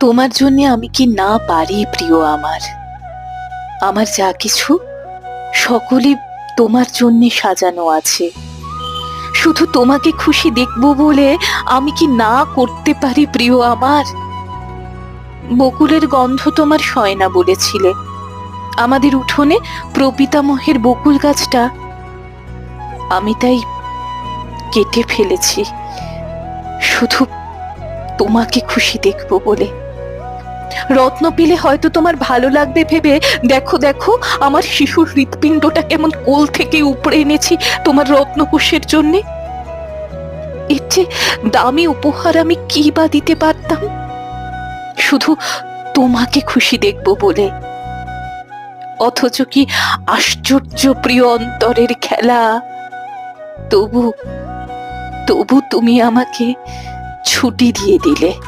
তোমার জন্য আমি কি না পারি প্রিয় আমার? আমার যা কিছু সকলই তোমার জন্য সাজানো আছে। শুধু তোমাকে খুশি দেখবো বলে আমি কি না করতে পারি প্রিয় আমার? বকুলের গন্ধ তোমার সয় না বলেছিলে। আমাদের উঠোনে প্রপিতামহের বকুল গাছটা আমি তাই কেটে ফেলেছি, শুধু তোমাকে খুশি দেখবো বলে। রত্ন পেলে হয়তো তোমার ভালো লাগবে ভেবে দেখো দেখো আমার শিশুর হৃৎপিণ্ডটা কেমন কোল থেকে উপড়ে এনেছি তোমার রত্নকোষের জন্যে। এর চেয়ে দামি উপহার আমি কি বা দিতে পারতাম, শুধু তোমাকে খুশি দেখবো বলে। অথচ কি আশ্চর্য প্রিয় অন্তরের খেলা! তবু তবু তুমি আমাকে ছুটি দিয়ে দিলে।